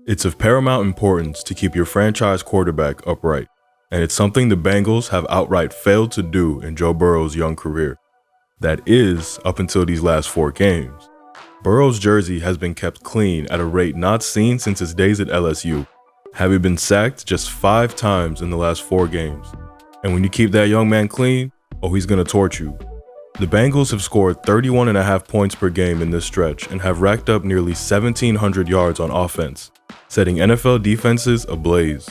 It's of paramount importance to keep your franchise quarterback upright, and it's something the Bengals have outright failed to do in Joe Burrow's young career. That is, up until these last 4 games. Burrow's jersey has been kept clean at a rate not seen since his days at LSU, having been sacked just 5 times in the last 4 games. And when you keep that young man clean, he's gonna torch you. The Bengals have scored 31.5 points per game in this stretch and have racked up nearly 1,700 yards on offense, setting NFL defenses ablaze.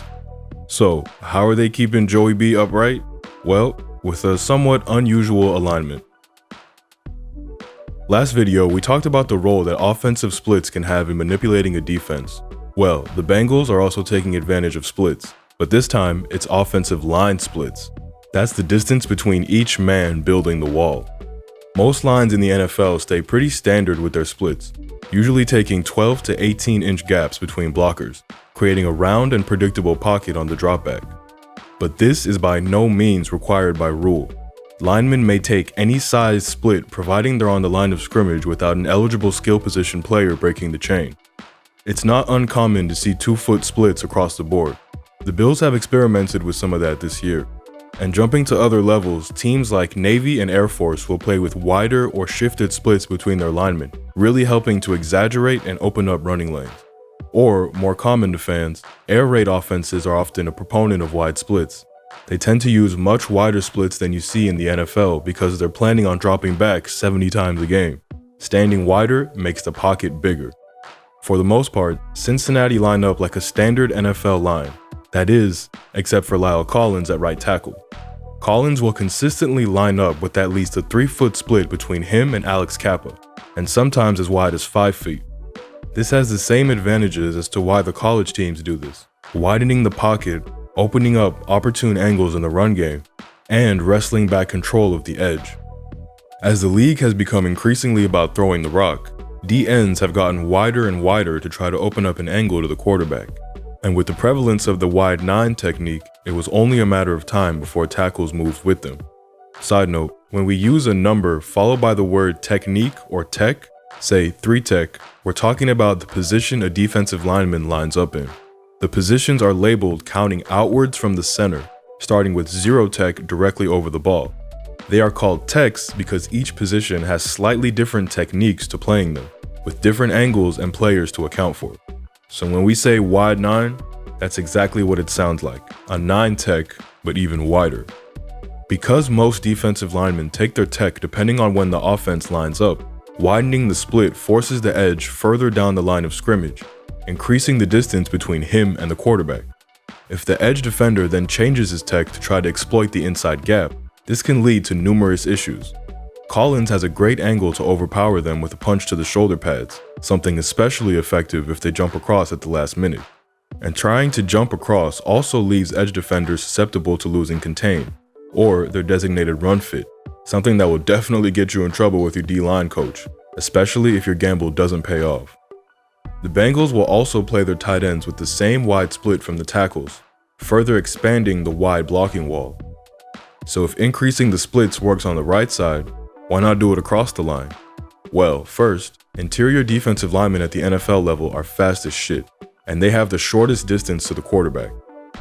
So, how are they keeping Joey B upright? Well, with a somewhat unusual alignment. Last video, we talked about the role that offensive splits can have in manipulating a defense. Well, the Bengals are also taking advantage of splits, but this time it's offensive line splits. That's the distance between each man building the wall. Most lines in the NFL stay pretty standard with their splits, usually taking 12 to 18-inch gaps between blockers, creating a round and predictable pocket on the dropback. But this is by no means required by rule. Linemen may take any size split providing they're on the line of scrimmage without an eligible skill position player breaking the chain. It's not uncommon to see 2-foot splits across the board. The Bills have experimented with some of that this year. And jumping to other levels, teams like Navy and Air Force will play with wider or shifted splits between their linemen, really helping to exaggerate and open up running lanes. Or, more common to fans, air raid offenses are often a proponent of wide splits. They tend to use much wider splits than you see in the NFL because they're planning on dropping back 70 times a game. Standing wider makes the pocket bigger. For the most part, Cincinnati line up like a standard NFL line. That is, except for La'el Collins at right tackle. Collins will consistently line up with at least a 3-foot split between him and Alex Kappa, and sometimes as wide as 5 feet. This has the same advantages as to why the college teams do this, widening the pocket, opening up opportune angles in the run game, and wrestling back control of the edge. As the league has become increasingly about throwing the rock, DNs have gotten wider and wider to try to open up an angle to the quarterback. And with the prevalence of the wide 9 technique, it was only a matter of time before tackles moved with them. Side note, when we use a number followed by the word technique or tech, say 3 tech, we're talking about the position a defensive lineman lines up in. The positions are labeled counting outwards from the center, starting with 0 tech directly over the ball. They are called techs because each position has slightly different techniques to playing them, with different angles and players to account for. So when we say wide 9, that's exactly what it sounds like, a 9 tech, but even wider. Because most defensive linemen take their tech depending on when the offense lines up, widening the split forces the edge further down the line of scrimmage, increasing the distance between him and the quarterback. If the edge defender then changes his tech to try to exploit the inside gap, this can lead to numerous issues. Collins has a great angle to overpower them with a punch to the shoulder pads, something especially effective if they jump across at the last minute. And trying to jump across also leaves edge defenders susceptible to losing contain, or their designated run fit, something that will definitely get you in trouble with your D-line coach, especially if your gamble doesn't pay off. The Bengals will also play their tight ends with the same wide split from the tackles, further expanding the wide blocking wall. So if increasing the splits works on the right side, why not do it across the line? Well, first, interior defensive linemen at the NFL level are fast as shit, and they have the shortest distance to the quarterback.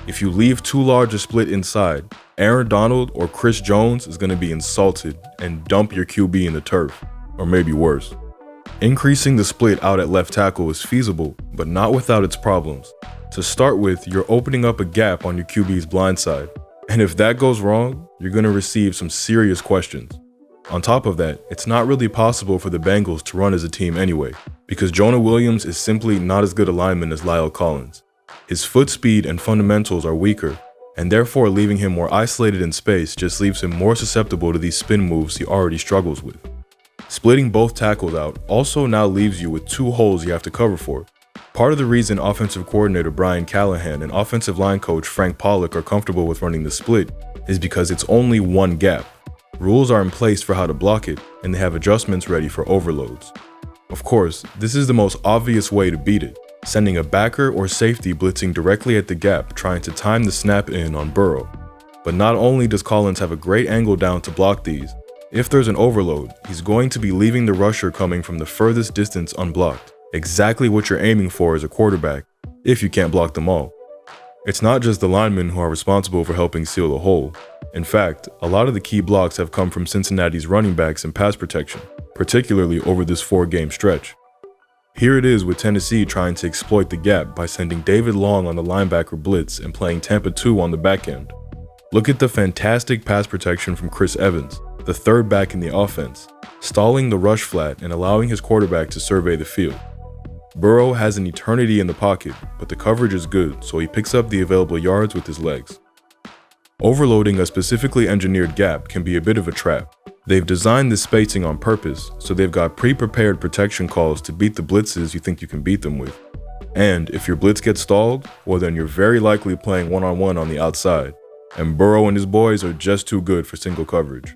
If you leave too large a split inside, Aaron Donald or Chris Jones is going to be insulted and dump your QB in the turf, or maybe worse. Increasing the split out at left tackle is feasible, but not without its problems. To start with, you're opening up a gap on your QB's blind side, and if that goes wrong, you're going to receive some serious questions. On top of that, it's not really possible for the Bengals to run as a team anyway, because Jonah Williams is simply not as good a lineman as La'el Collins. His foot speed and fundamentals are weaker, and therefore leaving him more isolated in space just leaves him more susceptible to these spin moves he already struggles with. Splitting both tackles out also now leaves you with 2 holes you have to cover for. Part of the reason offensive coordinator Brian Callahan and offensive line coach Frank Pollock are comfortable with running the split is because it's only 1 gap. Rules are in place for how to block it, and they have adjustments ready for overloads. Of course, this is the most obvious way to beat it, sending a backer or safety blitzing directly at the gap trying to time the snap in on Burrow. But not only does Collins have a great angle down to block these, if there's an overload, he's going to be leaving the rusher coming from the furthest distance unblocked, exactly what you're aiming for as a quarterback, if you can't block them all. It's not just the linemen who are responsible for helping seal the hole. In fact, a lot of the key blocks have come from Cincinnati's running backs and pass protection, particularly over this 4-game stretch. Here it is with Tennessee trying to exploit the gap by sending David Long on the linebacker blitz and playing Tampa 2 on the back end. Look at the fantastic pass protection from Chris Evans, the third back in the offense, stalling the rush flat and allowing his quarterback to survey the field. Burrow has an eternity in the pocket, but the coverage is good, so he picks up the available yards with his legs. Overloading a specifically engineered gap can be a bit of a trap. They've designed this spacing on purpose, so they've got pre-prepared protection calls to beat the blitzes you think you can beat them with. And if your blitz gets stalled, well then you're very likely playing one-on-one on the outside, and Burrow and his boys are just too good for single coverage.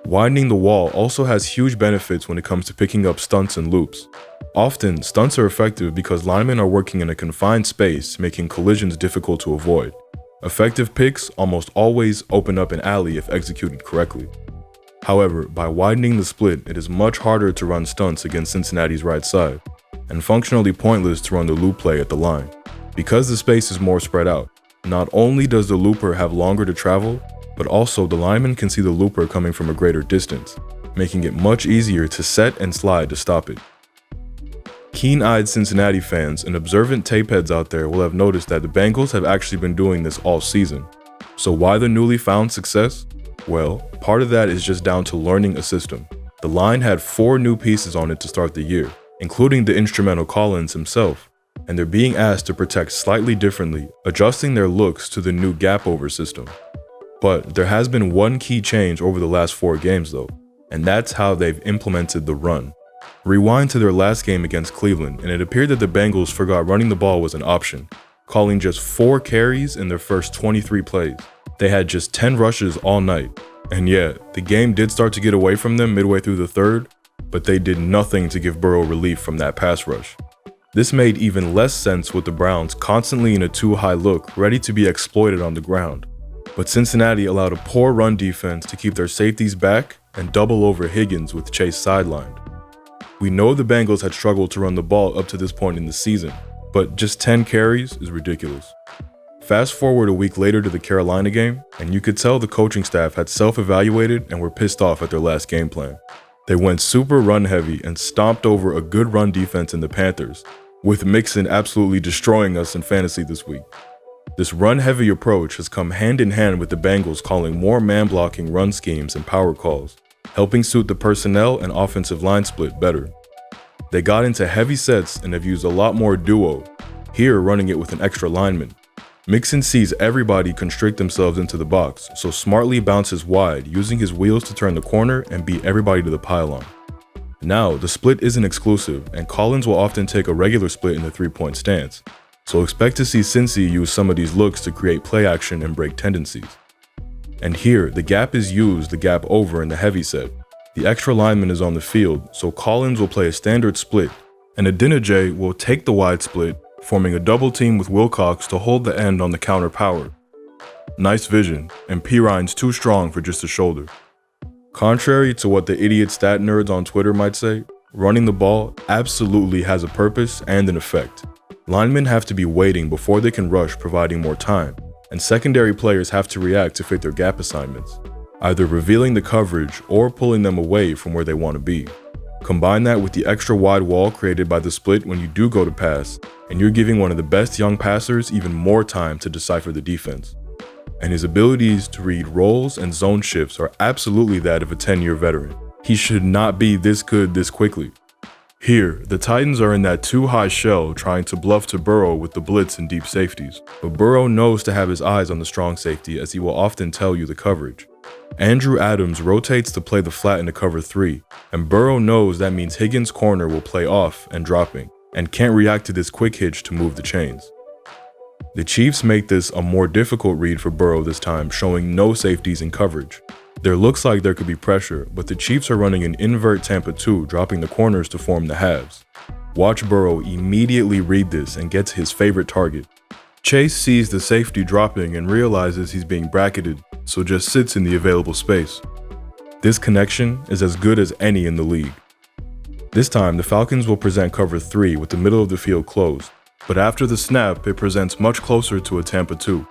Widening the wall also has huge benefits when it comes to picking up stunts and loops. Often, stunts are effective because linemen are working in a confined space, making collisions difficult to avoid. Effective picks almost always open up an alley if executed correctly. However, by widening the split, it is much harder to run stunts against Cincinnati's right side, and functionally pointless to run the loop play at the line. Because the space is more spread out, not only does the looper have longer to travel, but also the lineman can see the looper coming from a greater distance, making it much easier to set and slide to stop it. Keen-eyed Cincinnati fans and observant tape heads out there will have noticed that the Bengals have actually been doing this all season. So why the newly found success? Well, part of that is just down to learning a system. The line had 4 new pieces on it to start the year, including the instrumental Collins himself, and they're being asked to protect slightly differently, adjusting their looks to the new gap-over system. But there has been one key change over the last 4 games though, and that's how they've implemented the run. Rewind to their last game against Cleveland, and it appeared that the Bengals forgot running the ball was an option, calling just 4 carries in their first 23 plays. They had just 10 rushes all night, and yeah, the game did start to get away from them midway through the third, but they did nothing to give Burrow relief from that pass rush. This made even less sense with the Browns constantly in a too-high look, ready to be exploited on the ground. But Cincinnati allowed a poor run defense to keep their safeties back and double over Higgins with Chase sidelined. We know the Bengals had struggled to run the ball up to this point in the season, but just 10 carries is ridiculous. Fast forward a week later to the Carolina game, and you could tell the coaching staff had self-evaluated and were pissed off at their last game plan. They went super run-heavy and stomped over a good run defense in the Panthers, with Mixon absolutely destroying us in fantasy this week. This run-heavy approach has come hand in hand with the Bengals calling more man-blocking run schemes and power calls, helping suit the personnel and offensive line split better. They got into heavy sets and have used a lot more duo, here running it with an extra lineman. Mixon sees everybody constrict themselves into the box, so smartly bounces wide, using his wheels to turn the corner and beat everybody to the pylon. Now, the split isn't exclusive, and Collins will often take a regular split in the 3-point stance, so expect to see Cincy use some of these looks to create play action and break tendencies. And here, the gap is used the gap over in the heavy set. The extra lineman is on the field, so Collins will play a standard split, and Adinajay will take the wide split, forming a double team with Wilcox to hold the end on the counter power. Nice vision, and Perine's too strong for just a shoulder. Contrary to what the idiot stat nerds on Twitter might say, running the ball absolutely has a purpose and an effect. Linemen have to be waiting before they can rush, providing more time, and secondary players have to react to fit their gap assignments, either revealing the coverage or pulling them away from where they want to be. Combine that with the extra wide wall created by the split when you do go to pass, and you're giving one of the best young passers even more time to decipher the defense. And his abilities to read rolls and zone shifts are absolutely that of a 10-year veteran. He should not be this good this quickly. Here, the Titans are in that too-high shell trying to bluff to Burrow with the blitz and deep safeties, but Burrow knows to have his eyes on the strong safety as he will often tell you the coverage. Andrew Adams rotates to play the flat into cover 3, and Burrow knows that means Higgins' corner will play off and dropping, and can't react to this quick hitch to move the chains. The Chiefs make this a more difficult read for Burrow this time, showing no safeties in coverage. There looks like there could be pressure, but the Chiefs are running an invert Tampa 2, dropping the corners to form the halves. Watch Burrow immediately read this and get to his favorite target. Chase sees the safety dropping and realizes he's being bracketed, so just sits in the available space. This connection is as good as any in the league. This time, the Falcons will present cover 3 with the middle of the field closed, but after the snap, it presents much closer to a Tampa 2.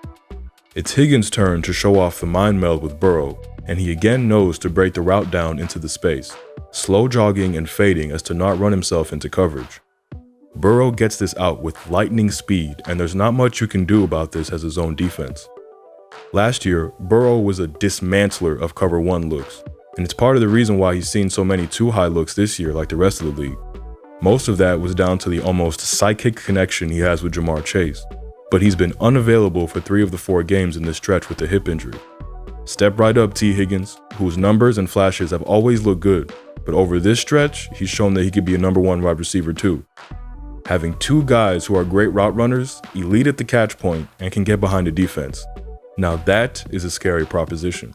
It's Higgins' turn to show off the mind meld with Burrow, and he again knows to break the route down into the space, slow jogging and fading as to not run himself into coverage. Burrow gets this out with lightning speed, and there's not much you can do about this as a zone defense. Last year, Burrow was a dismantler of cover 1 looks, and it's part of the reason why he's seen so many too high looks this year like the rest of the league. Most of that was down to the almost psychic connection he has with Jamar Chase, but he's been unavailable for 3 of the 4 games in this stretch with a hip injury. Step right up, T. Higgins, whose numbers and flashes have always looked good, but over this stretch, he's shown that he could be a number 1 wide receiver too. Having 2 guys who are great route runners, elite at the catch point, and can get behind the defense. Now that is a scary proposition.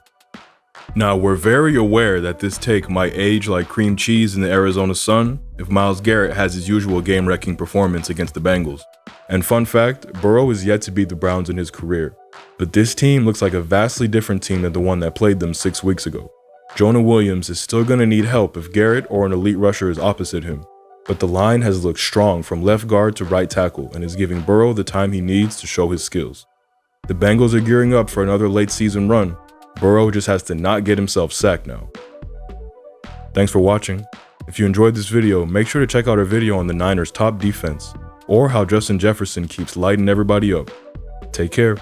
Now, we're very aware that this take might age like cream cheese in the Arizona sun if Myles Garrett has his usual game-wrecking performance against the Bengals. And fun fact, Burrow is yet to beat the Browns in his career. But this team looks like a vastly different team than the one that played them 6 weeks ago. Jonah Williams is still going to need help if Garrett or an elite rusher is opposite him. But the line has looked strong from left guard to right tackle and is giving Burrow the time he needs to show his skills. The Bengals are gearing up for another late season run. Burrow just has to not get himself sacked now. Thanks for watching. If you enjoyed this video, make sure to check out our video on the Niners' top defense, or how Justin Jefferson keeps lighting everybody up. Take care.